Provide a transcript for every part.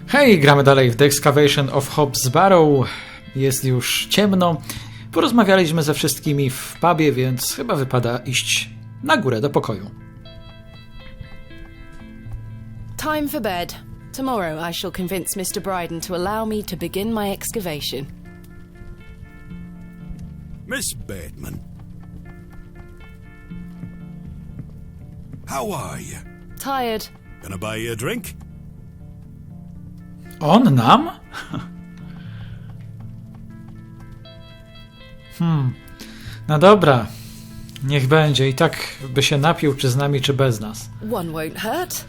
Hej, gramy dalej w The Excavation of Hob z Barrow. Jest już ciemno. Porozmawialiśmy ze wszystkimi w pubie, więc chyba wypada iść na górę do pokoju. Time for bed. Tomorrow I shall convince Mr. Bryden to allow me to begin my excavation. Miss Bateman. How are you? Tired. Gonna buy you a drink? On nam? No dobra. Niech będzie. I tak by się napił, czy z nami, czy bez nas. One won't hurt.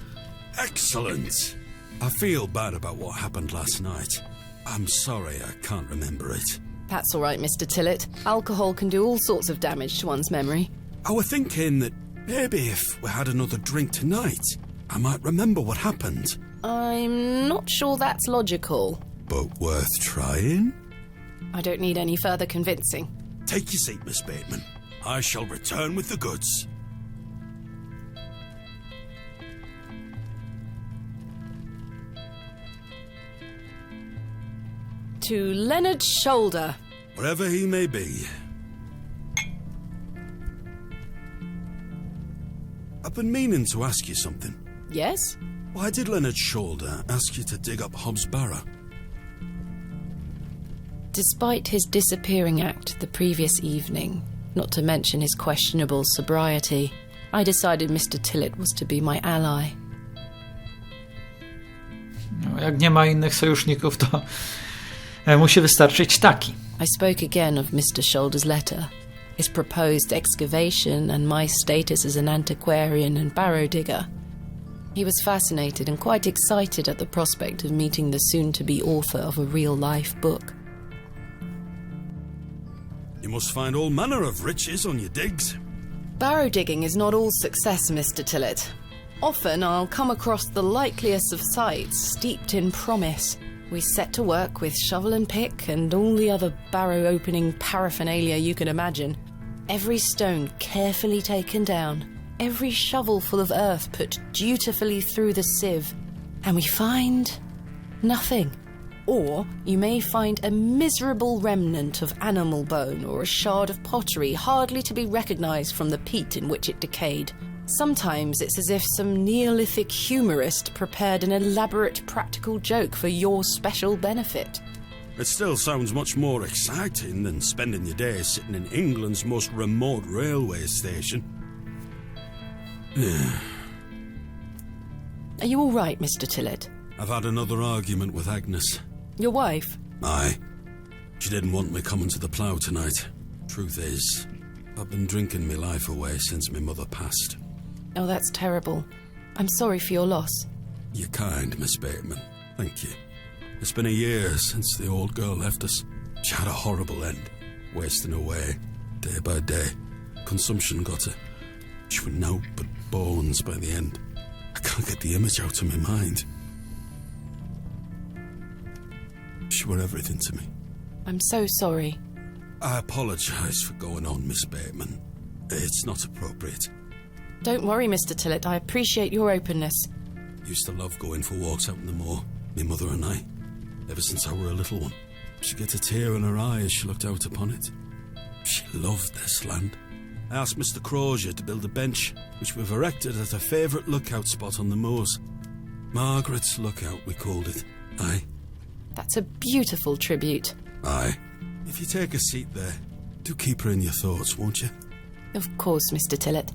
Excellent. I feel bad about what happened last night. I'm sorry I can't remember it. That's all right, Mr. Tillett. Alcohol can do all sorts of damage to one's memory. I was thinking that maybe if we had another drink tonight, I might remember what happened. I'm not sure that's logical. But worth trying? I don't need any further convincing. Take your seat, Miss Bateman. I shall return with the goods. To Leonard's shoulder. Wherever he may be. I've been meaning to ask you something. Yes? Why did Leonard Shoulder ask you to dig up Hobbs' Barrow? Despite his disappearing act the previous evening, not to mention his questionable sobriety, I decided Mr. Tillett was to be my ally. No, jak nie ma innych sojuszników, to musi wystarczyć taki. I spoke again of Mr. Shoulder's letter, his proposed excavation and my status as an antiquarian and barrow digger. He was fascinated and quite excited at the prospect of meeting the soon-to-be author of a real-life book. You must find all manner of riches on your digs. Barrow digging is not all success, Mr. Tillett. Often I'll come across the likeliest of sites steeped in promise. We set to work with shovel and pick and all the other barrow-opening paraphernalia you can imagine. Every stone carefully taken down, every shovelful of earth put dutifully through the sieve, and we find nothing. Or you may find a miserable remnant of animal bone or a shard of pottery hardly to be recognised from the peat in which it decayed. Sometimes it's as if some Neolithic humorist prepared an elaborate practical joke for your special benefit. It still sounds much more exciting than spending your days sitting in England's most remote railway station. Are you all right, Mr. Tillett? I've had another argument with Agnes. Your wife? Aye. She didn't want me coming to the plough tonight. Truth is, I've been drinking my life away since my mother passed. Oh, that's terrible. I'm sorry for your loss. You're kind, Miss Bateman. Thank you. It's been a year since the old girl left us. She had a horrible end, wasting away, day by day. Consumption got her. She was naught but bones by the end. I can't get the image out of my mind. She were everything to me. I'm so sorry. I apologise for going on, Miss Bateman. It's not appropriate. Don't worry, Mr. Tillett. I appreciate your openness. Used to love going for walks out in the moor, my mother and I, ever since I were a little one. She'd get a tear in her eye as she looked out upon it. She loved this land. I asked Mr. Crozier to build a bench, which we've erected at a favourite lookout spot on the moors. Margaret's Lookout, we called it. Aye. That's a beautiful tribute. Aye. If you take a seat there, do keep her in your thoughts, won't you? Of course, Mr. Tillett.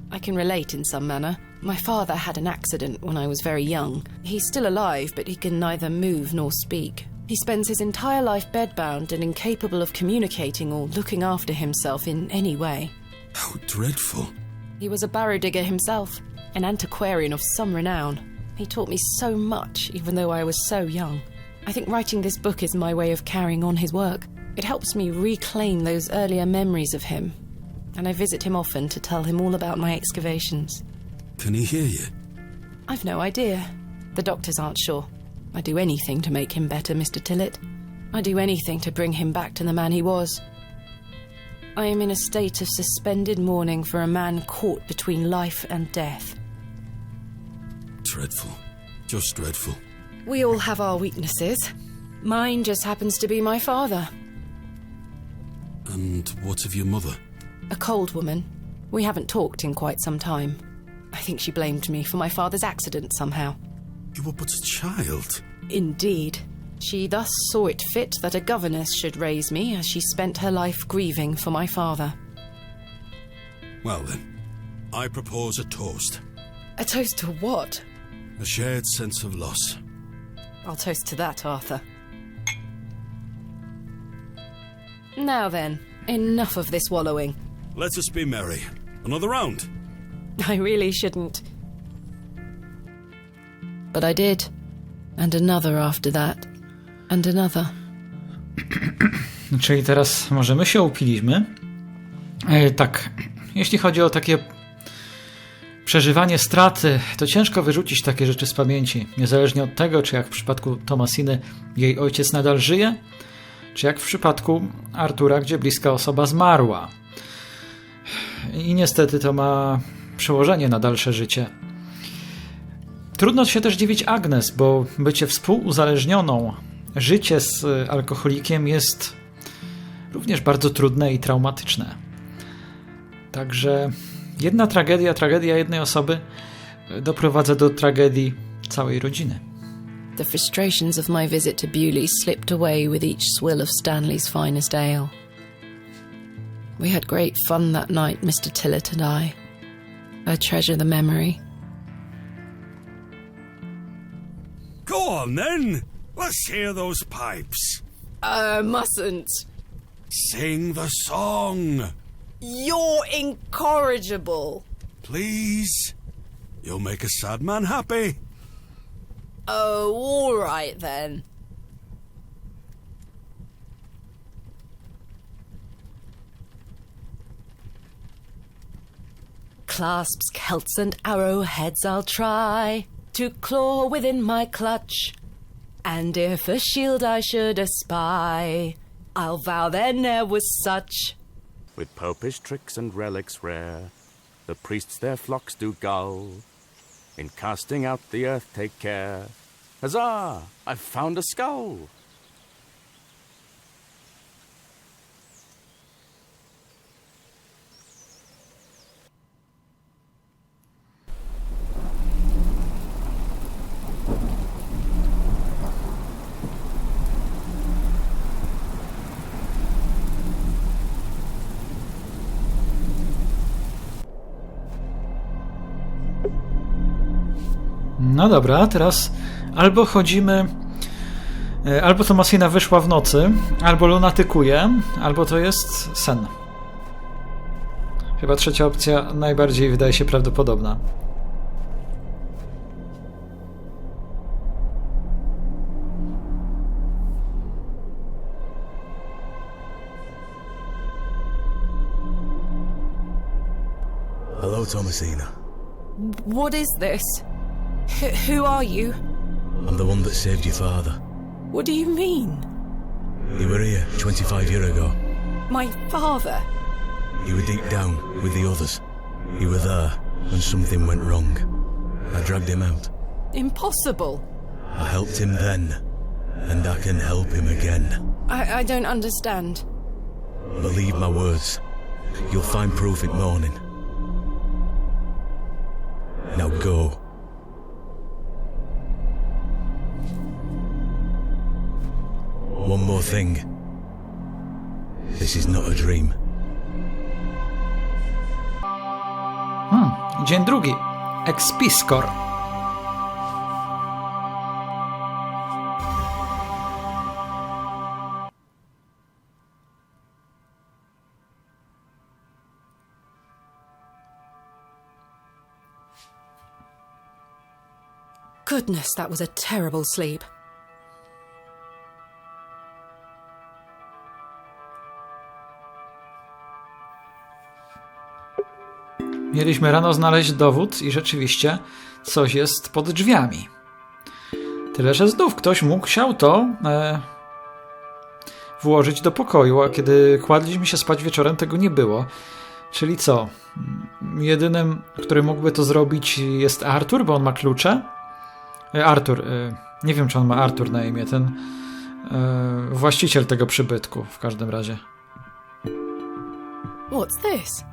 I can relate in some manner. My father had an accident when I was very young. He's still alive, but he can neither move nor speak. He spends his entire life bedbound and incapable of communicating or looking after himself in any way. How dreadful. He was a barrow digger himself, an antiquarian of some renown. He taught me so much, even though I was so young. I think writing this book is my way of carrying on his work. It helps me reclaim those earlier memories of him, and I visit him often to tell him all about my excavations. Can he hear you? I've no idea. The doctors aren't sure. I'd do anything to make him better, Mr. Tillett. I'd do anything to bring him back to the man he was. I am in a state of suspended mourning for a man caught between life and death. Dreadful. Just dreadful. We all have our weaknesses. Mine just happens to be my father. And what of your mother? A cold woman. We haven't talked in quite some time. I think she blamed me for my father's accident somehow. You were but a child. Indeed. She thus saw it fit that a governess should raise me as she spent her life grieving for my father. Well then, I propose a toast. A toast to what? A shared sense of loss. I'll toast to that, Arthur. Now then, enough of this wallowing. Let us be merry. Another round. I really shouldn't. But I did. And another after that. And another. Czyli teraz może my się upiliśmy. Tak, jeśli chodzi o takie przeżywanie straty, to ciężko wyrzucić takie rzeczy z pamięci. Niezależnie od tego, czy jak w przypadku Thomasiny jej ojciec nadal żyje, czy jak w przypadku Artura, gdzie bliska osoba zmarła. I niestety to ma przełożenie na dalsze życie. Trudno się też dziwić Agnes, bo bycie współuzależnioną, życie z alkoholikiem jest również bardzo trudne i traumatyczne. Także jedna tragedia jednej osoby doprowadza do tragedii całej rodziny. The frustrations of my visit to Bewley slipped away with each swill of Stanley's finest ale. We had great fun that night, Mr. Tillett and I. I treasure the memory. Go on then. Let's hear those pipes. Mustn't. Sing the song. You're incorrigible. Please. You'll make a sad man happy. Oh, all right then. Clasps, celts and arrowheads I'll try to claw within my clutch, and if a shield I should espy, I'll vow there ne'er was such. With popish tricks and relics rare, the priests their flocks do gull. In casting out the earth take care. Huzzah! I've found a skull! No dobra, teraz albo chodzimy, albo Thomasina wyszła w nocy, albo lunatykuje, albo to jest sen. Chyba trzecia opcja najbardziej wydaje się prawdopodobna. Hello, Thomasina. What is this? Who are you? I'm the one that saved your father. What do you mean? You were here 25 years ago. My father? You were deep down with the others. You were there when something went wrong. I dragged him out. Impossible. I helped him then, and I can help him again. I don't understand. Believe my words. You'll find proof in morning. Now go. One more thing. This is not a dream. Dzień drugi. Expiscor. Goodness, that was a terrible sleep. Mieliśmy rano znaleźć dowód i rzeczywiście coś jest pod drzwiami. Tyle, że znów ktoś chciał to włożyć do pokoju, a kiedy kładliśmy się spać wieczorem, tego nie było. Czyli co? Jedynym, który mógłby to zrobić, jest Artur, bo on ma klucze. Nie wiem, czy on ma Artur na imię, ten właściciel tego przybytku w każdym razie. What's this?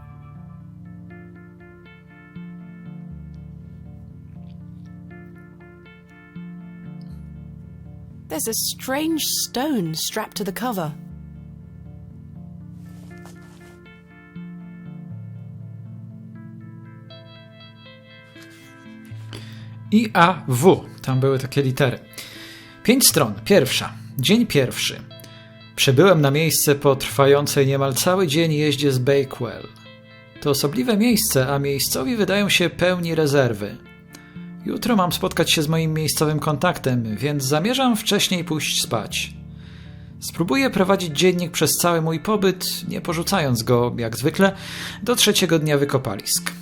There's a strange stone strapped to the cover. I, A, W. Tam były takie litery. 5 stron. Pierwsza. Dzień pierwszy. Przybyłem na miejsce po trwającej niemal cały dzień jeździe z Bakewell. To osobliwe miejsce, a miejscowi wydają się pełni rezerwy. Jutro mam spotkać się z moim miejscowym kontaktem, więc zamierzam wcześniej pójść spać. Spróbuję prowadzić dziennik przez cały mój pobyt, nie porzucając go, jak zwykle, do 3. dnia wykopalisk.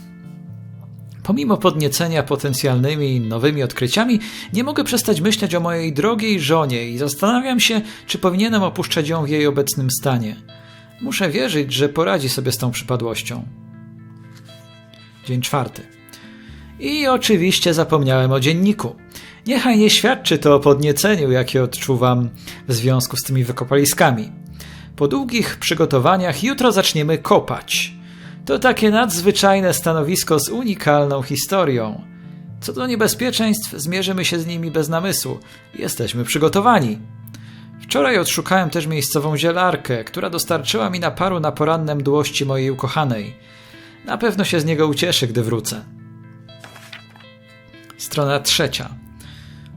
Pomimo podniecenia potencjalnymi nowymi odkryciami, nie mogę przestać myśleć o mojej drogiej żonie i zastanawiam się, czy powinienem opuszczać ją w jej obecnym stanie. Muszę wierzyć, że poradzi sobie z tą przypadłością. Dzień 4. I oczywiście zapomniałem o dzienniku. Niechaj nie świadczy to o podnieceniu, jakie odczuwam w związku z tymi wykopaliskami. Po długich przygotowaniach jutro zaczniemy kopać. To takie nadzwyczajne stanowisko z unikalną historią. Co do niebezpieczeństw, zmierzymy się z nimi bez namysłu. Jesteśmy przygotowani. Wczoraj odszukałem też miejscową zielarkę, która dostarczyła mi naparu na poranne mdłości mojej ukochanej. Na pewno się z niego ucieszy, gdy wrócę. Strona 3.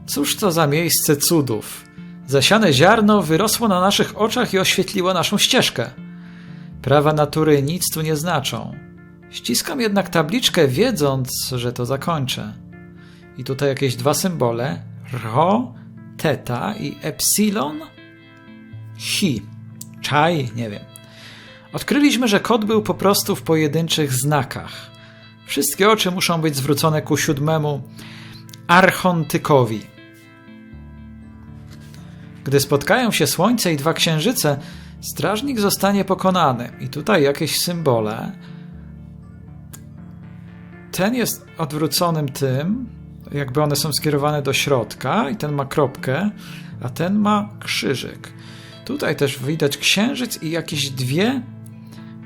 Cóż to za miejsce cudów. Zasiane ziarno wyrosło na naszych oczach i oświetliło naszą ścieżkę. Prawa natury nic tu nie znaczą. Ściskam jednak tabliczkę, wiedząc, że to zakończę. I tutaj jakieś 2 symbole. Rho, teta i epsilon? Chi. Czaj? Nie wiem. Odkryliśmy, że kod był po prostu w pojedynczych znakach. Wszystkie oczy muszą być zwrócone ku 7. archontykowi. Gdy spotkają się słońce i 2 księżyce, strażnik zostanie pokonany. I tutaj jakieś symbole. Ten jest odwróconym tym, jakby one są skierowane do środka i ten ma kropkę, a ten ma krzyżyk. Tutaj też widać księżyc i jakieś 2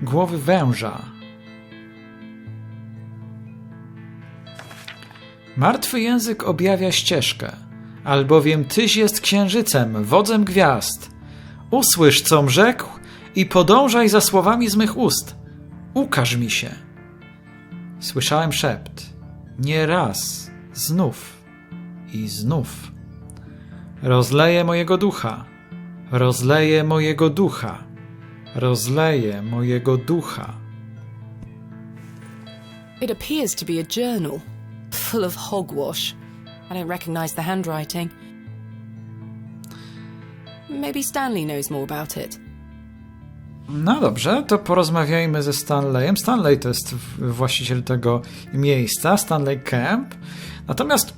głowy węża. Martwy język objawia ścieżkę, albowiem tyś jest księżycem, wodzem gwiazd. Usłysz, com rzekł i podążaj za słowami z mych ust. Ukaż mi się. Słyszałem szept. Nie raz, znów i znów. Rozleję mojego ducha. Rozleję mojego ducha. Rozleję mojego ducha. It appears to be a journal, full of hogwash. I don't recognize the handwriting. Maybe Stanley knows more about it. No dobrze, to porozmawiajmy ze Stanleyem. Stanley to jest właściciel tego miejsca, Stanley Camp. Natomiast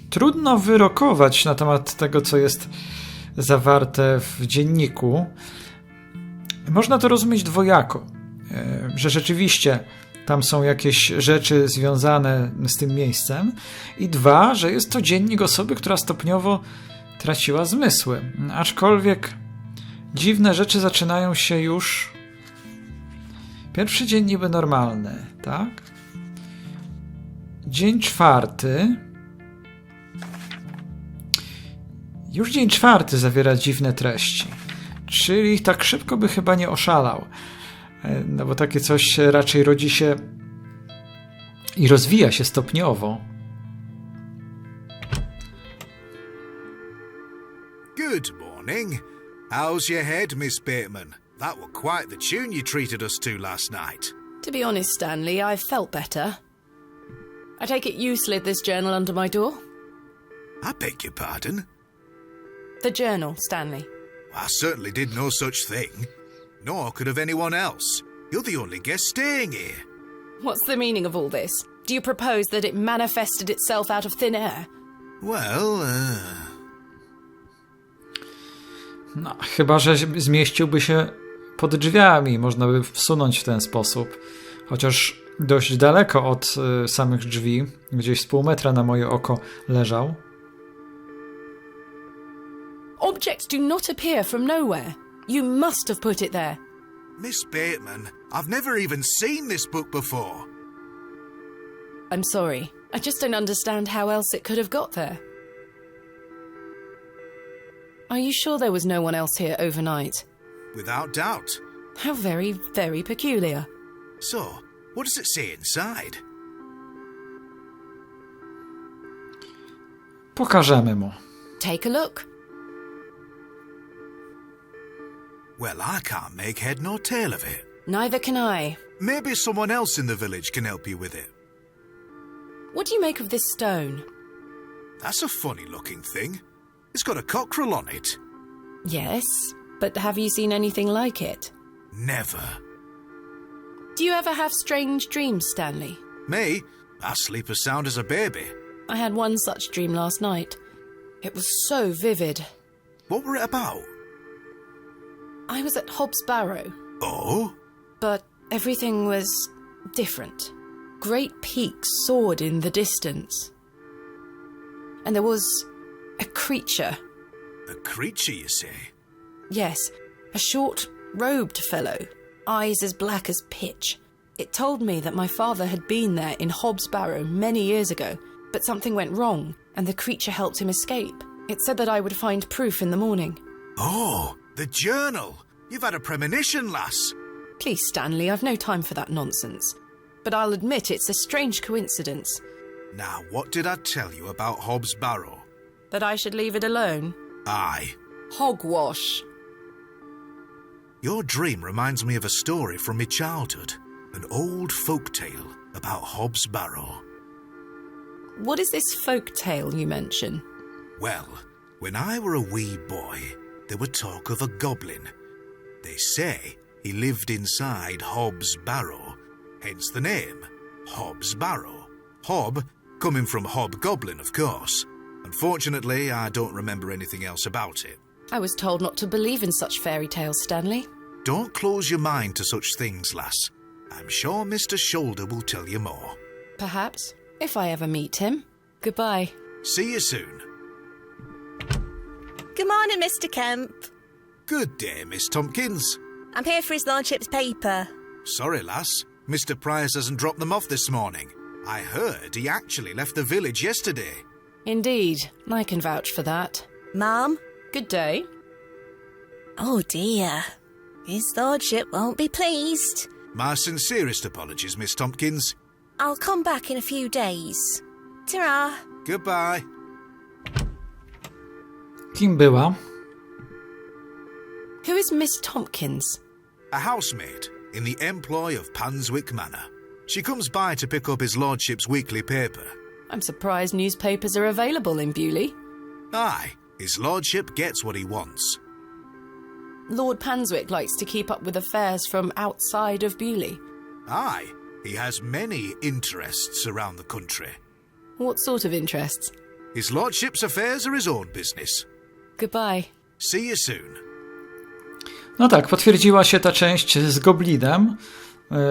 trudno wyrokować na temat tego, co jest zawarte w dzienniku. Można to rozumieć dwojako, że rzeczywiście tam są jakieś rzeczy związane z tym miejscem i 2, że jest to dziennik osoby, która stopniowo traciła zmysły. Aczkolwiek dziwne rzeczy zaczynają się już... Pierwszy dzień niby normalny, tak? Dzień 4. Już dzień 4 zawiera dziwne treści. Czyli tak szybko by chyba nie oszalał. No bo takie coś raczej rodzi się i rozwija się stopniowo. Good morning. How's your head, Miss Bateman? That was quite the tune you treated us to last night. To be honest, Stanley, I've felt better. I take it you slid this journal under my door? I beg your pardon? The journal, Stanley. I certainly did no such thing. Nor could have anyone else. You're the only guest staying here. What's the meaning of all this? Do you propose that it manifested itself out of thin air? Well, No, chyba że zmieściłby się pod drzwiami. Można by wsunąć w ten sposób. Chociaż dość daleko od samych drzwi. Gdzieś z pół metra na moje oko leżał. objects do not appear from nowhere. You must have put it there. Miss Bateman, I've never even seen this book before. I'm sorry. I just don't understand how else it could have got there. Are you sure there was no one else here overnight? Without doubt. How very, very peculiar. So, what does it say inside? Pokażemy mu. Take a look. Well, I can't make head nor tail of it. Neither can I. Maybe someone else in the village can help you with it. What do you make of this stone? That's a funny-looking thing. It's got a cockerel on it. Yes, but have you seen anything like it? Never. Do you ever have strange dreams, Stanley? Me? I sleep as sound as a baby. I had one such dream last night. It was so vivid. What were it about? I was at Hobb's Barrow, Oh? but everything was different. Great peaks soared in the distance. And there was a creature. A creature, you say? Yes, a short, robed fellow, eyes as black as pitch. It told me that my father had been there in Hobb's Barrow many years ago, but something went wrong, and the creature helped him escape. It said that I would find proof in the morning. Oh, the journal. You've had a premonition, lass. Please, Stanley, I've no time for that nonsense. But I'll admit it's a strange coincidence. Now, what did I tell you about Hobb's Barrow? That I should leave it alone? Aye. Hogwash. Your dream reminds me of a story from my childhood. An old folk tale about Hobb's Barrow. What is this folk tale you mention? Well, when I were a wee boy, there were talk of a goblin. They say he lived inside Hobb's Barrow, hence the name, Hobb's Barrow. Hob, coming from hobgoblin, of course. Unfortunately, I don't remember anything else about it. I was told not to believe in such fairy tales, Stanley. Don't close your mind to such things, lass. I'm sure Mr. Shoulder will tell you more. Perhaps, if I ever meet him. Goodbye. See you soon. Good morning, Mr. Kemp. Good day, Miss Tompkins. I'm here for his lordship's paper. Sorry, lass. Mr. Price hasn't dropped them off this morning. I heard he actually left the village yesterday. Indeed, I can vouch for that. Ma'am? Good day. Oh dear. His lordship won't be pleased. My sincerest apologies, Miss Tompkins. I'll come back in a few days. Ta-ra. Goodbye. Kim była? Who is Miss Tompkins? A housemaid in the employ of Panswick Manor. She comes by to pick up his lordship's weekly paper. I'm surprised newspapers are available in Bewley. Aye, his lordship gets what he wants. Lord Panswick likes to keep up with affairs from outside of Bewley. Aye, he has many interests around the country. What sort of interests? His lordship's affairs are his own business. Goodbye. See you soon. No tak, potwierdziła się ta część z goblinem,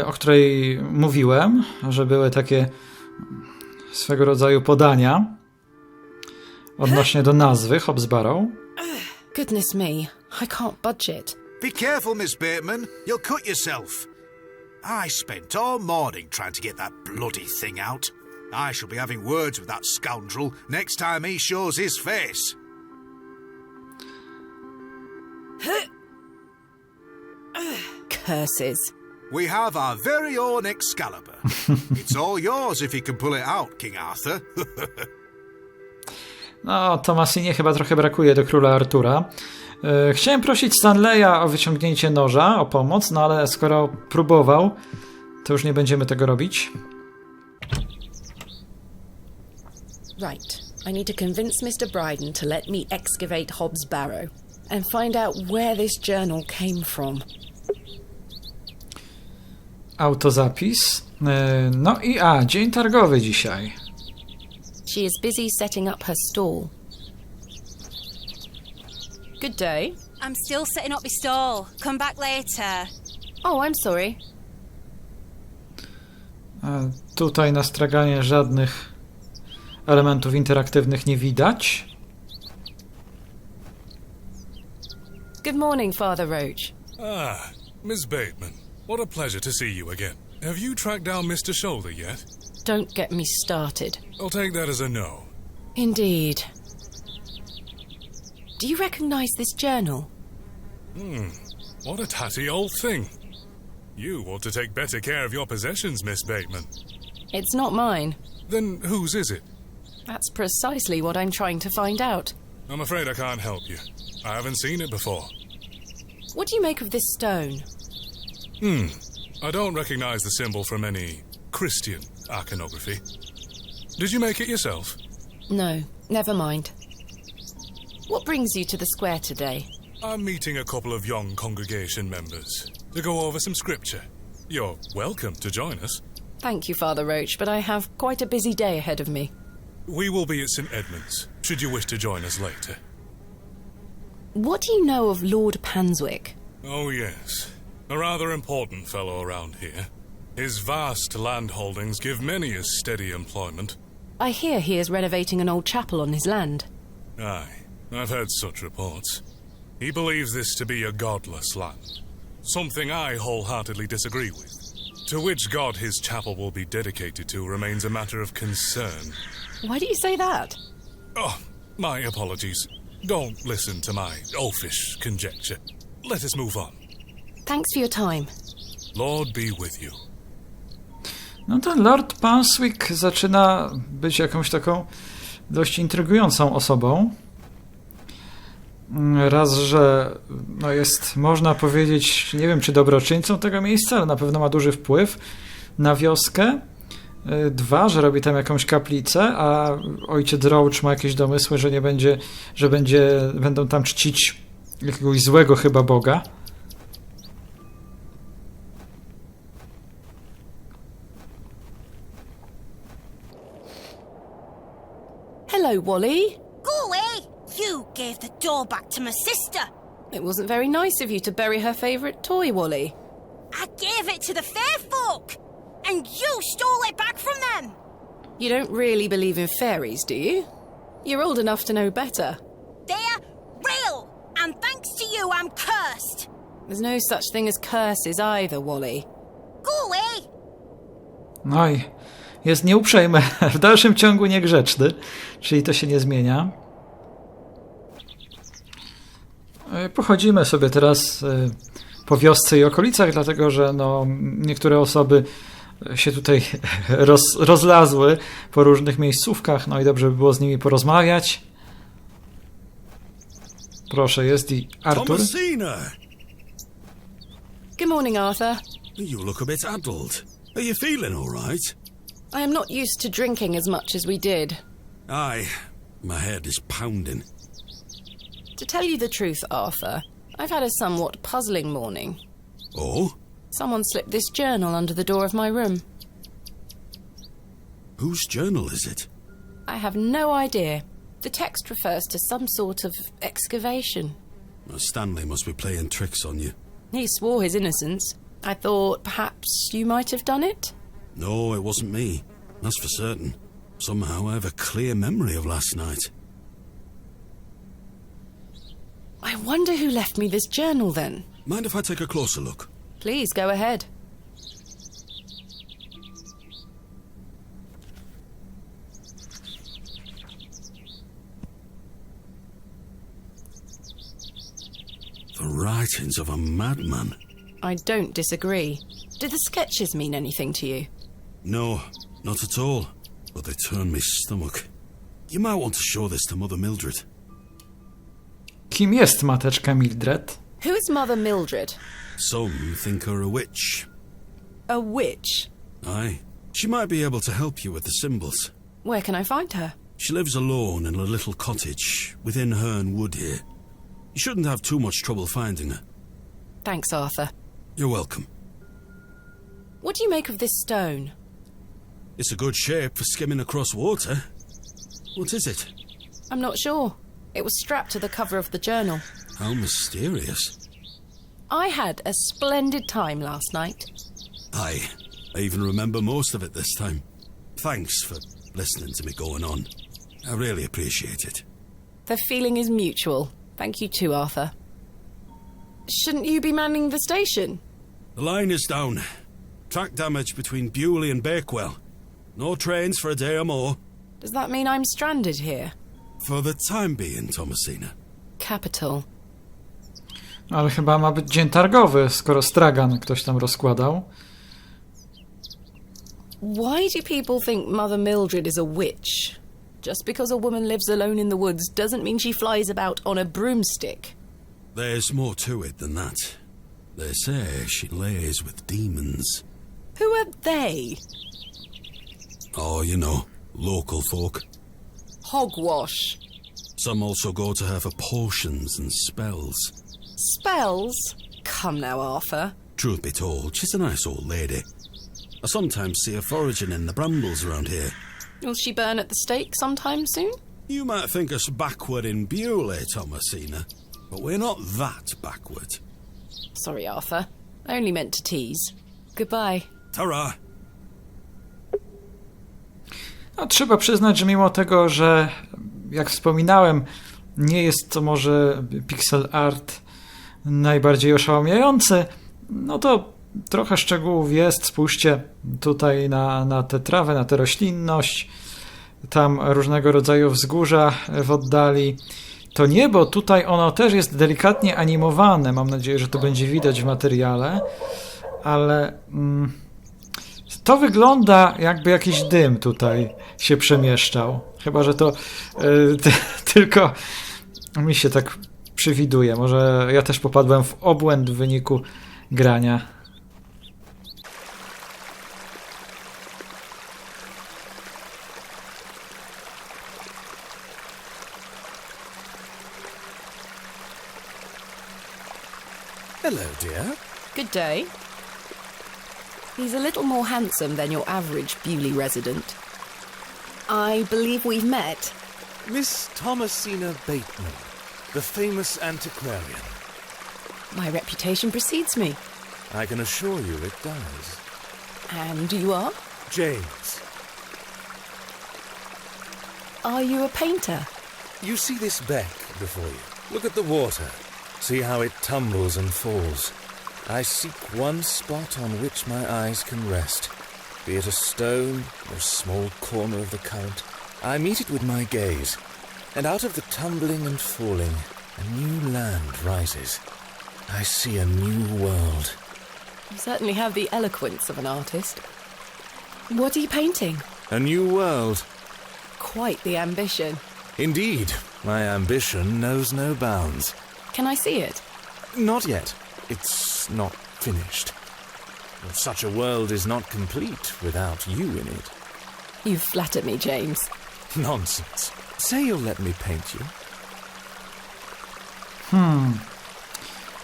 o której mówiłem, że były takie swego rodzaju podania odnośnie do nazwy Hobb's Barrow. Goodness me, I can't budge it. Be careful, Miss Bateman. You'll cut yourself. I spent all morning trying to get that bloody thing out. I shall be having words with that scoundrel next time he shows his face. Curses. We have our very own Excalibur. It's all yours if you can pull it out, King Arthur. No, Thomasinie chyba trochę brakuje do króla Artura. Chciałem prosić Stanleya o wyciągnięcie noża, o pomoc, no ale skoro próbował, to już nie będziemy tego robić. Right, I need to convince Mr. Bryden to let me excavate Hobb's Barrow and find out where this journal came from. Autozapis. No i dzień targowy dzisiaj. She is busy setting up her stall. Good day. I'm still setting up my stall. Come back later. Oh, I'm sorry. Tutaj na straganie żadnych elementów interaktywnych nie widać. Good morning, Father Roach. Ah, Miss Bateman. What a pleasure to see you again. Have you tracked down Mr. Shoulder yet? Don't get me started. I'll take that as a no. Indeed. Do you recognise this journal? What a tatty old thing. You ought to take better care of your possessions, Miss Bateman. It's not mine. Then whose is it? That's precisely what I'm trying to find out. I'm afraid I can't help you. I haven't seen it before. What do you make of this stone? I don't recognize the symbol from any Christian iconography. Did you make it yourself? No, never mind. What brings you to the square today? I'm meeting a couple of young congregation members to go over some scripture. You're welcome to join us. Thank you, Father Roach, but I have quite a busy day ahead of me. We will be at St. Edmund's, should you wish to join us later. What do you know of Lord Panswick? Oh, yes. A rather important fellow around here. His vast land holdings give many a steady employment. I hear he is renovating an old chapel on his land. Aye, I've heard such reports. He believes this to be a godless land. Something I wholeheartedly disagree with. To which god his chapel will be dedicated to remains a matter of concern. Why do you say that? Oh, my apologies. Don't listen to my oafish conjecture. Let us move on. Thanks for your time. Lord be with you. No ten Lord Panswick zaczyna być jakąś taką dość intrygującą osobą. Raz, że no jest, można powiedzieć, nie wiem czy dobroczyńcą tego miejsca, ale na pewno ma duży wpływ na wioskę. Dwa, że robi tam jakąś kaplicę, a ojciec Roach ma jakieś domysły, że nie będzie, że będą tam czcić jakiegoś złego chyba Boga. Hello, Wally. Go away! You gave the door back to my sister. It wasn't very nice of you to bury her favourite toy, Wally. I gave it to the fair folk, and you stole it back from them. You don't really believe in fairies, do you? You're old enough to know better. They're real, and thanks to you, I'm cursed. There's no such thing as curses either, Wally. Go away! No i jest nieuprzejmy, w dalszym ciągu niegrzeczny, czyli to się nie zmienia. Pochodzimy sobie teraz po wiosce i okolicach, dlatego że no, niektóre osoby się tutaj rozlazły po różnych miejscówkach, no i dobrze by było z nimi porozmawiać. Proszę, jest i Arthur. Thomasina! Good morning, Arthur. You look a bit addled. Are you feeling all right? I am not used to drinking as much as we did. Aye, my head is pounding. To tell you the truth, Arthur, I've had a somewhat puzzling morning. Oh? Someone slipped this journal under the door of my room. Whose journal is it? I have no idea. The text refers to some sort of excavation. Well, Stanley must be playing tricks on you. He swore his innocence. I thought perhaps you might have done it? No, it wasn't me. That's for certain. Somehow I have a clear memory of last night. I wonder who left me this journal then. Mind if I take a closer look? Please, go ahead. The writings of a madman. I don't disagree. Do the sketches mean anything to you? No, not at all. But they turn me stomach. You might want to show this to Mother Mildred. Kim jest Mateczka Mildred? Who is Mother Mildred? Some think her a witch. A witch? Aye. She might be able to help you with the symbols. Where can I find her? She lives alone in a little cottage within Herne Wood here. You shouldn't have too much trouble finding her. Thanks, Arthur. You're welcome. What do you make of this stone? It's a good shape for skimming across water. What is it? I'm not sure. It was strapped to the cover of the journal. How mysterious. I had a splendid time last night. Aye, I even remember most of it this time. Thanks for listening to me going on. I really appreciate it. The feeling is mutual. Thank you too, Arthur. Shouldn't you be manning the station? The line is down. Track damage between Bewley and Bakewell. No trains for a day or more. Does that mean I'm stranded here? For the time being, Thomasina. Capital. Ale chyba ma być dzień targowy, skoro stragan ktoś tam rozkładał. Why do people think Mother Mildred is a witch? Just because a woman lives alone in the woods doesn't mean she flies about on a broomstick. There's more to it than that. They say she lays with demons. Who are they? Oh, you know, local folk. Hogwash. Some also go to her for potions and spells. Spells? Come now, Arthur. Truth be told, she's a nice old lady. I sometimes see her foraging in the brambles around here. Will she burn at the stake sometime soon? You might think us backward in Bewley, Thomasina, but we're not that backward. Sorry, Arthur. I only meant to tease. Goodbye. Ta-ra! No, trzeba przyznać, że mimo tego, że jak wspominałem, nie jest to może pixel art najbardziej oszałamiający, no to trochę szczegółów jest. Spójrzcie tutaj na tę trawę, na tę roślinność, tam różnego rodzaju wzgórza w oddali. To niebo tutaj ono też jest delikatnie animowane, mam nadzieję, że to będzie widać w materiale, ale to wygląda jakby jakiś dym tutaj się przemieszczał. Chyba że to tylko mi się tak przywiduje. Może ja też popadłem w obłęd w wyniku grania. Hello, dear. Good day. He's a little more handsome than your average Bewley resident. I believe we've met. Miss Thomasina Bateman, the famous antiquarian. My reputation precedes me. I can assure you it does. And you are? James. Are you a painter? You see this beck before you? Look at the water. See how it tumbles and falls. I seek one spot on which my eyes can rest, be it a stone or a small corner of the current. I meet it with my gaze, and out of the tumbling and falling, a new land rises. I see a new world. You certainly have the eloquence of an artist. What are you painting? A new world. Quite the ambition. Indeed, my ambition knows no bounds. Can I see it? Not yet. It's not finished. Such a world is not complete without you in it. You flatter me, James. Nonsense. Say you'll let me paint you.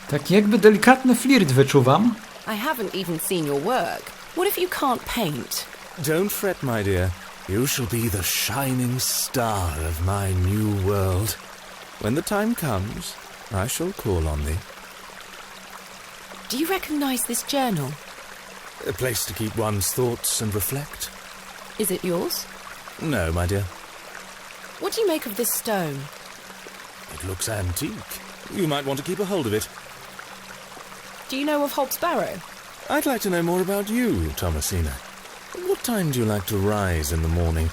Tak jakby delikatny flirt wyczuwam. I haven't even seen your work. What if you can't paint? Don't fret, my dear. You shall be the shining star of my new world. When the time comes, I shall call on thee. Do you recognize this journal? A place to keep one's thoughts and reflect. Is it yours? No, my dear. What do you make of this stone? It looks antique. You might want to keep a hold of it. Do you know of Hobb's Barrow? I'd like to know more about you, Thomasina. What time do you like to rise in the morning?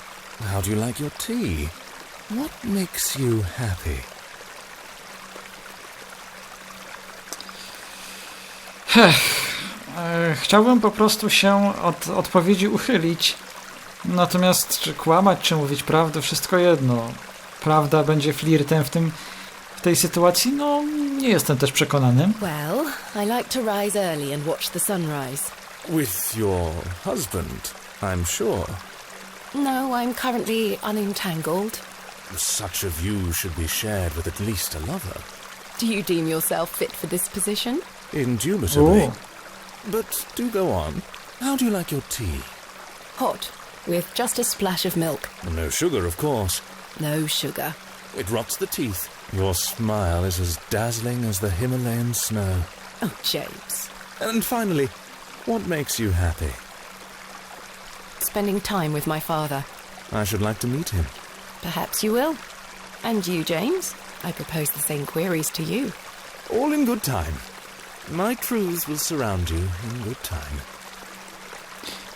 How do you like your tea? What makes you happy? Chciałbym po prostu się od odpowiedzi uchylić. Natomiast czy kłamać, czy mówić prawdę, wszystko jedno. Prawda będzie flirtem w tej sytuacji? No, nie jestem też przekonany. Well, I like to rise early and watch the sunrise. With your husband, I'm sure. No, I'm currently unentangled. Such a view should be shared with at least a lover. Do you deem yourself fit for this position? Indubitably. Ooh. But do go on. How do you like your tea? Hot, with just a splash of milk. No sugar, of course. No sugar. It rots the teeth. Your smile is as dazzling as the Himalayan snow. Oh, James. And finally, what makes you happy? Spending time with my father. I should like to meet him. Perhaps you will. And you, James? I propose the same queries to you. All in good time. My truths will surround you in good time.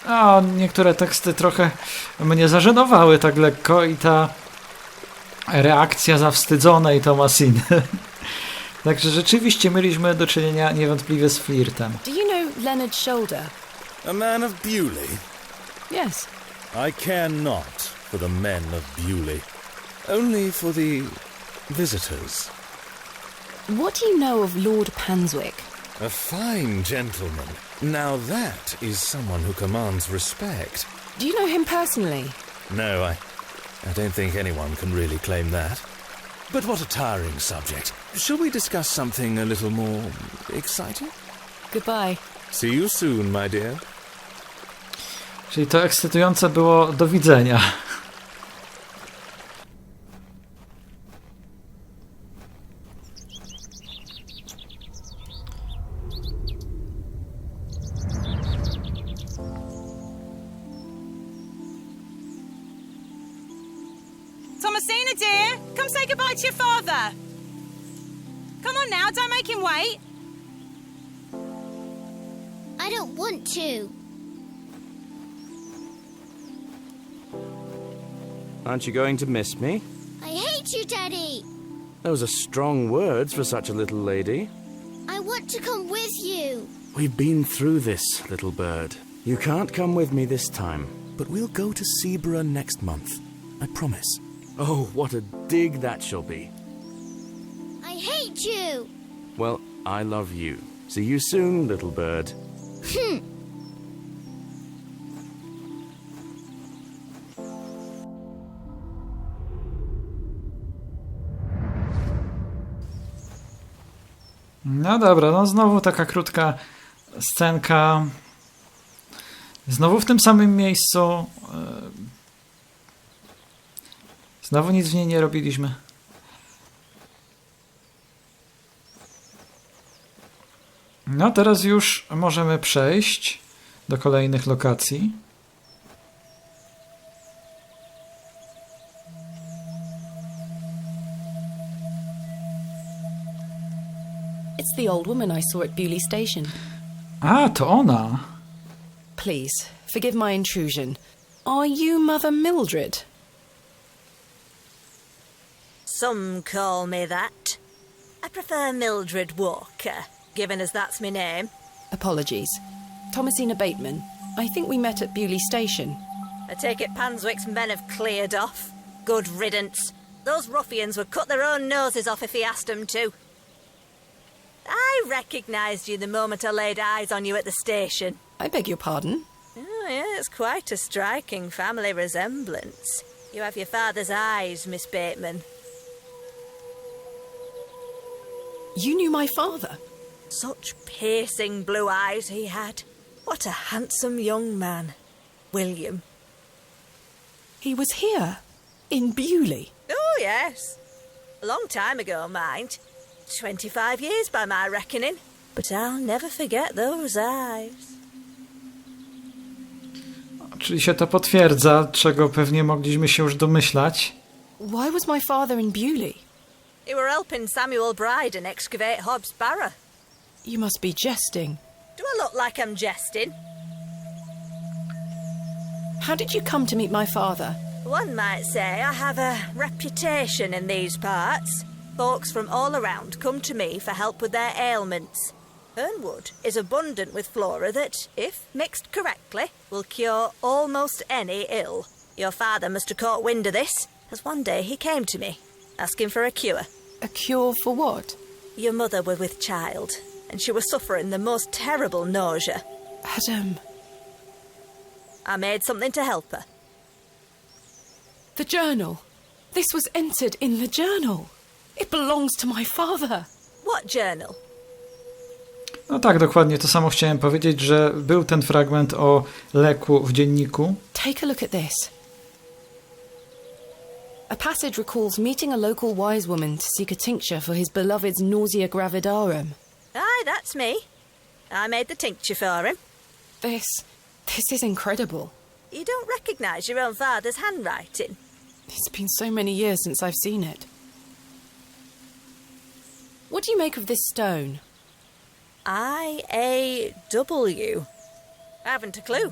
A niektóre teksty trochę mnie zażenowały tak lekko i ta reakcja zawstydzonej Thomasiny. Także rzeczywiście mieliśmy do czynienia niewątpliwie z flirtem. Do you know Leonard Shoulder? A man of Bewley? Yes. I care not for the men of Bewley. Only for the visitors. What do you know of Lord Panswick? A fine gentleman. Now that is someone who commands respect. Do you know him personally? No, I don't think anyone can really claim that. But what a tiring subject. Shall we discuss something a little more exciting? Goodbye. See you soon, my dear. Czyli to ekscytujące było do widzenia. Thomasina, dear, come say goodbye to your father. Come on now, don't make him wait. I don't want to. Aren't you going to miss me? I hate you, Daddy. Those are strong words for such a little lady. I want to come with you. We've been through this, little bird. You can't come with me this time, but we'll go to Seaborough next month. I promise. Oh, what a dig that shall be. I hate you. Well, I love you. See you soon, little bird. No dobra, no znowu taka krótka scenka. Znowu w tym samym miejscu. Znowu nic w niej nie robiliśmy. No teraz już możemy przejść do kolejnych lokacji. It's the old woman I saw at Bewley Station. A, to ona. Please, forgive my intrusion. Are you Mother Mildred? Some call me that. I prefer Mildred Walker, given as that's my name. Apologies. Thomasina Bateman. I think we met at Bewley Station. I take it Panswick's men have cleared off. Good riddance. Those ruffians would cut their own noses off if he asked them to. I recognised you the moment I laid eyes on you at the station. I beg your pardon? Oh, yeah, it's quite a striking family resemblance. You have your father's eyes, Miss Bateman. You knew my father? Such piercing blue eyes he had. What a handsome young man. William. He was here, in Bewley. Oh, yes. A long time ago, mind. 25 years by my reckoning. But I'll never forget those eyes. Czyli się to potwierdza, czego pewnie mogliśmy się już domyślać. Why was my father in Bewley? You were helping Samuel Bryden excavate Hobb's Barrow. You must be jesting. Do I look like I'm jesting? How did you come to meet my father? One might say I have a reputation in these parts. Folks from all around come to me for help with their ailments. Hernwood is abundant with flora that, if mixed correctly, will cure almost any ill. Your father must have caught wind of this, as one day he came to me, asking for a cure. A cure for what? Your mother was with child, and she was suffering the most terrible nausea. Adam. I made something to help her. The journal. This was entered in the journal. It belongs to my father. What journal? No tak, dokładnie to samo chciałem powiedzieć, że był ten fragment o leku w dzienniku. Take a look at this. A passage recalls meeting a local wise woman to seek a tincture for his beloved's nausea gravidarum. Aye, that's me. I made the tincture for him. This is incredible. You don't recognise your own father's handwriting? It's been so many years since I've seen it. What do you make of this stone? I-A-W. Haven't a clue.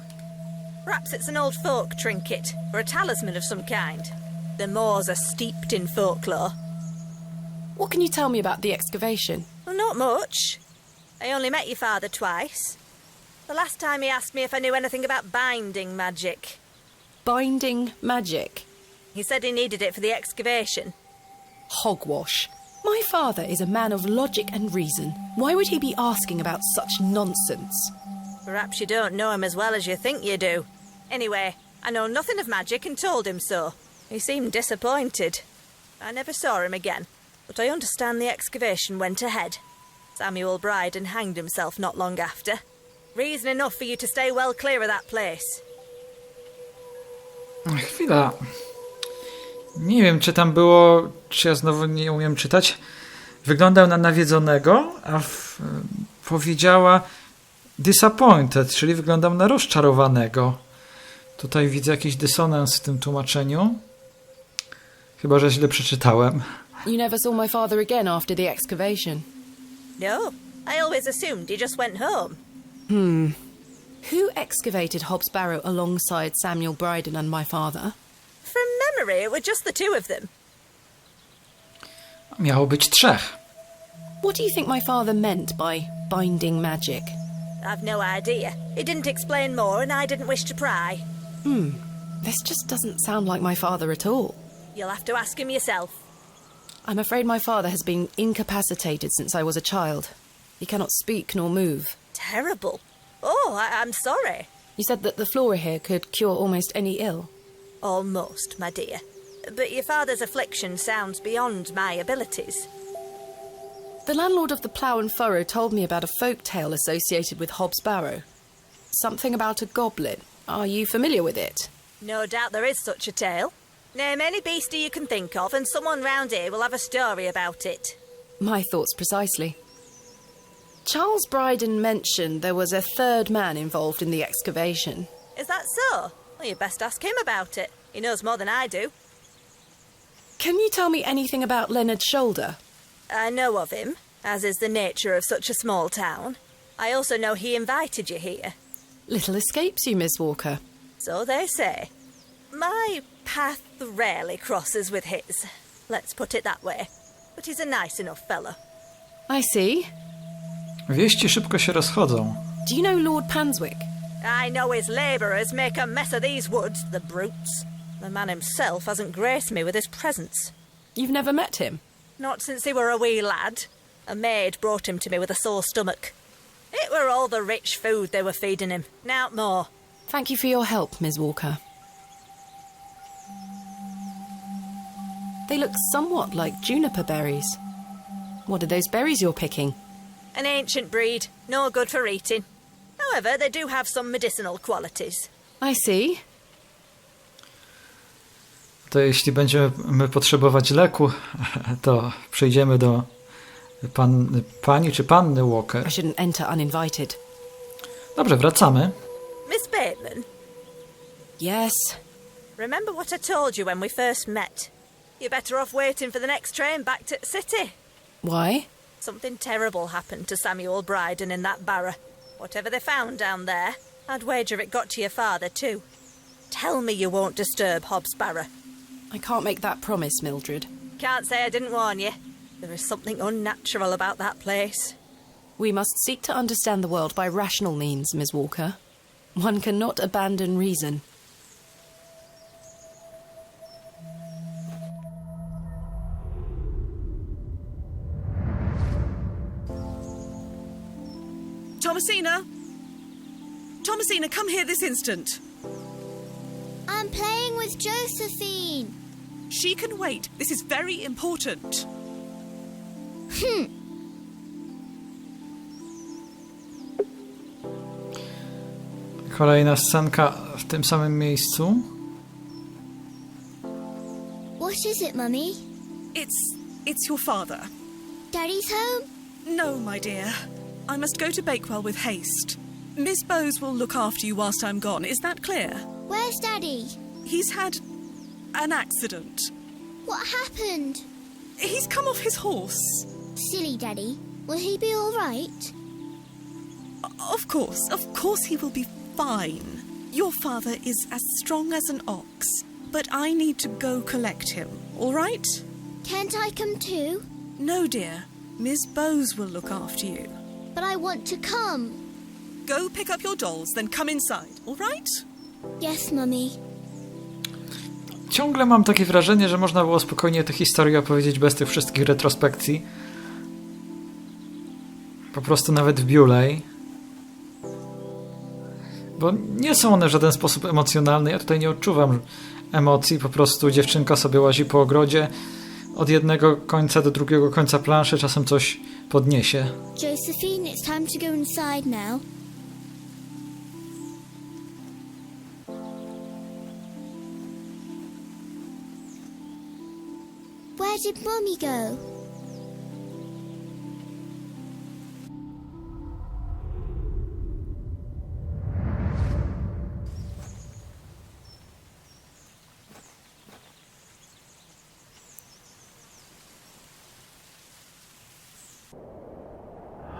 Perhaps it's an old folk trinket, or a talisman of some kind. The moors are steeped in folklore. What can you tell me about the excavation? Well, not much. I only met your father twice. The last time he asked me if I knew anything about binding magic. Binding magic? He said he needed it for the excavation. Hogwash. My father is a man of logic and reason. Why would he be asking about such nonsense? Perhaps you don't know him as well as you think you do. Anyway, I know nothing of magic and told him so. He seemed disappointed. I never saw him again, but I understand the excavation went ahead. Samuel Bryden hanged himself not long after. Reason enough for you to stay well clear of that place. Chwila. Nie wiem, czy tam było, czy ja znowu nie umiem czytać. Wyglądał na nawiedzonego, a powiedziała disappointed, czyli wyglądał na rozczarowanego. Tutaj widzę jakiś dysonans w tym tłumaczeniu. Chyba, że źle przeczytałem. You never saw my father again after the excavation? No, I always assumed he just went home. Who excavated Hobbs Barrow alongside Samuel Bryden and my father? From memory, it were just the two of them. Miało być 3. What do you think my father meant by binding magic? I've no idea. He didn't explain more and I didn't wish to pry. This just doesn't sound like my father at all. You'll have to ask him yourself. I'm afraid my father has been incapacitated since I was a child. He cannot speak nor move. Terrible. Oh, I'm sorry. You said that the flora here could cure almost any ill. Almost, my dear. But your father's affliction sounds beyond my abilities. The landlord of the Plough and Furrow told me about a folk tale associated with Hobbs Barrow. Something about a goblin. Are you familiar with it? No doubt there is such a tale. Name any beastie you can think of and someone round here will have a story about it. My thoughts precisely. Charles Bryden mentioned there was a third man involved in the excavation. Is that so? Well, you best ask him about it. He knows more than I do. Can you tell me anything about Leonard Shoulder? I know of him, as is the nature of such a small town. I also know he invited you here. Little escapes you, Miss Walker. So they say. My path rarely crosses with his. Let's put it that way. But he's a nice enough fellow. I see. Wieści szybko się rozchodzą. Do you know Lord Panswick? I know his labourers make a mess of these woods, the brutes. The man himself hasn't graced me with his presence. You've never met him? Not since he were a wee lad. A maid brought him to me with a sore stomach. It were all the rich food they were feeding him, nowt more. Thank you for your help, Miss Walker. They look somewhat like juniper berries. What are those berries you're picking? An ancient breed, no good for eating. However, they do have some medicinal qualities. I see. To jeśli będziemy potrzebować leku, to przejdziemy do pani czy panny Walker. I shouldn't enter uninvited. Dobrze, wracamy. Miss Bateman? Yes? Remember what I told you when we first met? You're better off waiting for the next train back to the city. Why? Something terrible happened to Samuel Bryden in that barrow. Whatever they found down there, I'd wager it got to your father too. Tell me you won't disturb Hobbs Barrow. I can't make that promise, Mildred. Can't say I didn't warn you. There is something unnatural about that place. We must seek to understand the world by rational means, Miss Walker. One cannot abandon reason. Thomasina! Thomasina, come here this instant. I'm playing with Josephine. She can wait. This is very important. Kolejna scenka w tym samym miejscu. What is it, Mummy? It's your father. Daddy's home? No, my dear. I must go to Bakewell with haste. Miss Bowes will look after you whilst I'm gone. Is that clear? Where's Daddy? He's had an accident. What happened? He's come off his horse. Silly Daddy. Will he be all right? Of course he will be fine. Your father is as strong as an ox, but I need to go collect him, all right? Can't I come too? No, dear. Miss Bowes will look after you. But I want to come. Go pick up your dolls, then come inside, all right? Yes, Mummy. Ciągle mam takie wrażenie, że można było spokojnie tę historię opowiedzieć bez tych wszystkich retrospekcji. Po prostu nawet w Bewley. Bo nie są one w żaden sposób emocjonalne. Ja tutaj nie odczuwam emocji. Po prostu dziewczynka sobie łazi po ogrodzie od jednego końca do drugiego końca planszy. Czasem coś podniesie. Josephine, it's time to go inside now. Where did Mummy go?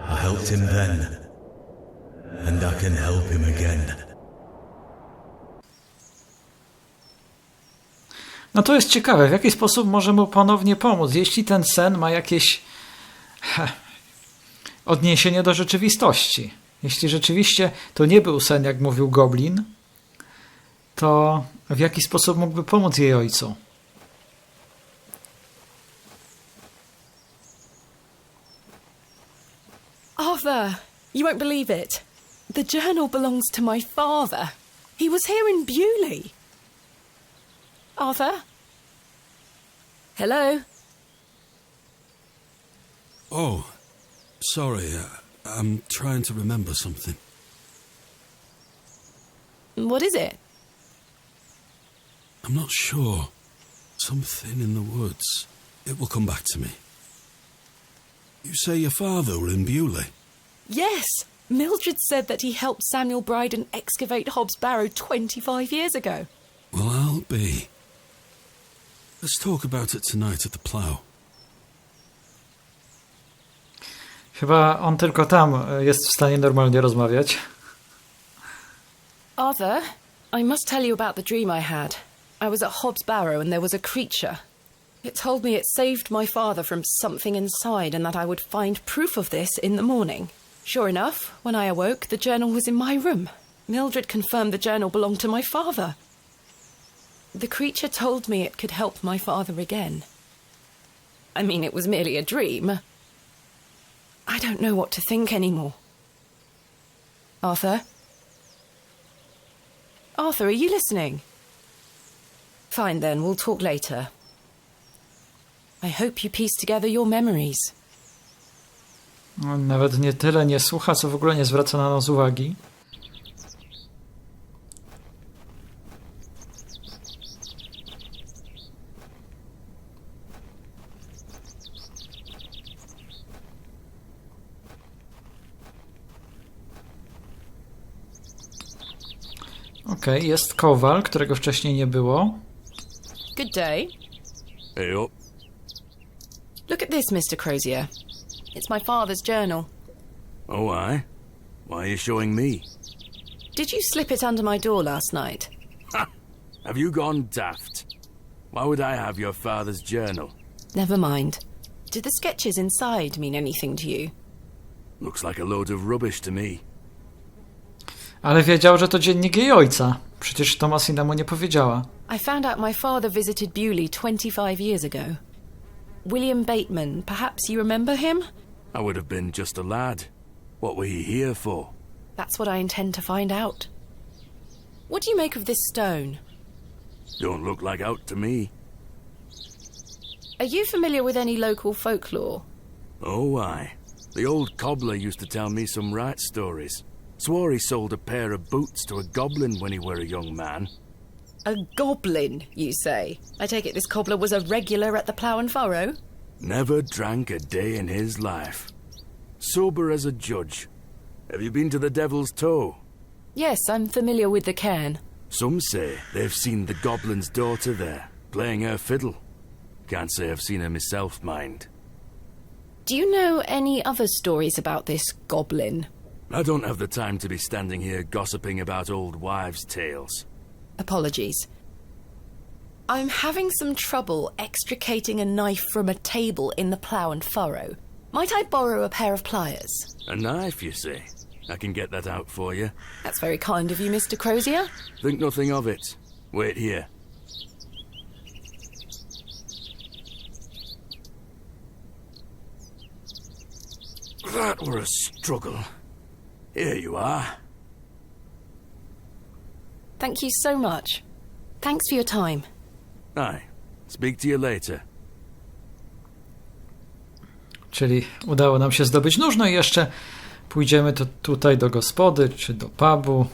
I helped him then, and I can help him again. No to jest ciekawe, w jaki sposób może mu ponownie pomóc, jeśli ten sen ma jakieś odniesienie do rzeczywistości. Jeśli rzeczywiście to nie był sen, jak mówił Goblin, to w jaki sposób mógłby pomóc jej ojcu? Arthur, you won't believe it. The journal belongs to my father. He was here in Bewley. Arthur? Hello? Oh, sorry. I'm trying to remember something. What is it? I'm not sure. Something in the woods. It will come back to me. You say your father were in Bewley? Yes. Mildred said that he helped Samuel Bryden excavate Hobb's Barrow 25 years ago. Well, I'll be. Let's talk about it tonight at the plough. Chyba on tylko tam jest w stanie normalnie rozmawiać. Arthur, I must tell you about the dream I had. I was at Hobb's Barrow and there was a creature. It told me it saved my father from something inside and that I would find proof of this in the morning. Sure enough, when I awoke, the journal was in my room. Mildred confirmed the journal belonged to my father. The creature told me it could help my father again. I mean, it was merely a dream. I don't know what to think anymore. Arthur? Arthur, are you listening? Fine then, we'll talk later. I hope you piece together your memories. On nawet nie tyle nie słucha, co w ogóle nie zwraca na nas uwagi. Okej, jest kowal, którego wcześniej nie było. Good day. Hey up. Look at this, Mr. Crozier. It's my father's journal. Oh, aye? Why are you showing me? Did you slip it under my door last night? Ha! Have you gone daft? Why would I have your father's journal? Never mind. Did the sketches inside mean anything to you? Looks like a load of rubbish to me. Ale wiedział, że to dziennik jej ojca. Przecież Thomasina mu nie powiedziała. I found out my father visited Bewley 25 years ago. William Bateman, perhaps you remember him? I would have been just a lad. What were he here for? That's what I intend to find out. What do you make of this stone? Don't look like out to me. Are you familiar with any local folklore? Oh, aye. The old cobbler used to tell me some right stories. Swore he sold a pair of boots to a goblin when he were a young man. A goblin, you say? I take it this cobbler was a regular at the Plough and Furrow? Never drank a day in his life. Sober as a judge. Have you been to the Devil's Toe? Yes, I'm familiar with the cairn. Some say they've seen the goblin's daughter there, playing her fiddle. Can't say I've seen her myself, mind. Do you know any other stories about this goblin? I don't have the time to be standing here gossiping about old wives' tales. Apologies. I'm having some trouble extricating a knife from a table in the plough and furrow. Might I borrow a pair of pliers? A knife, you say? I can get that out for you. That's very kind of you, Mr. Crozier. Think nothing of it. Wait here. That were a struggle. Here you are. Thank you so much. Thanks for your time. Aye. Speak to you later. Czyli udało nam się zdobyć nóż, no i jeszcze pójdziemy tutaj do gospody, czy do pubu.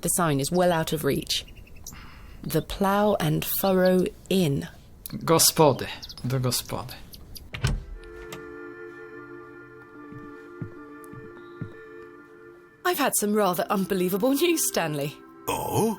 The sign is well out of reach. The Plough and Furrow Inn. Gospody. Do gospody. I've had some rather unbelievable news, Stanley. Oh?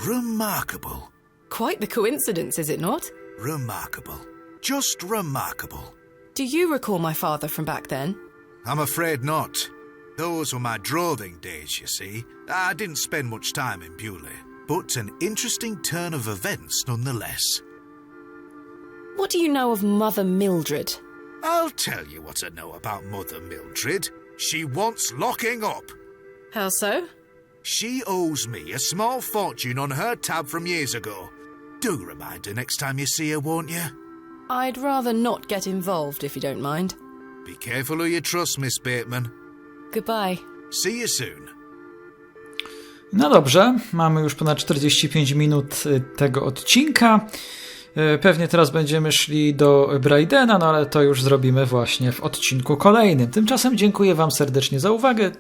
Remarkable. Quite the coincidence, is it not? Remarkable. Just remarkable. Do you recall my father from back then? I'm afraid not. Those were my droving days, you see. I didn't spend much time in Bewley, but an interesting turn of events nonetheless. What do you know of Mother Mildred? I'll tell you what I know about Mother Mildred. She wants locking up. How so? She owes me a small fortune on her tab from years ago. Do remind her next time you see her, won't you? I'd rather not get involved, if you don't mind. Be careful who you trust, Miss Bateman. Goodbye. See you soon. No dobrze, mamy już ponad 45 minut tego odcinka. Pewnie teraz będziemy szli do Braidena, no ale to już zrobimy właśnie w odcinku kolejnym. Tymczasem dziękuję wam serdecznie za uwagę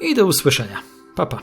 i do usłyszenia. Pa, pa.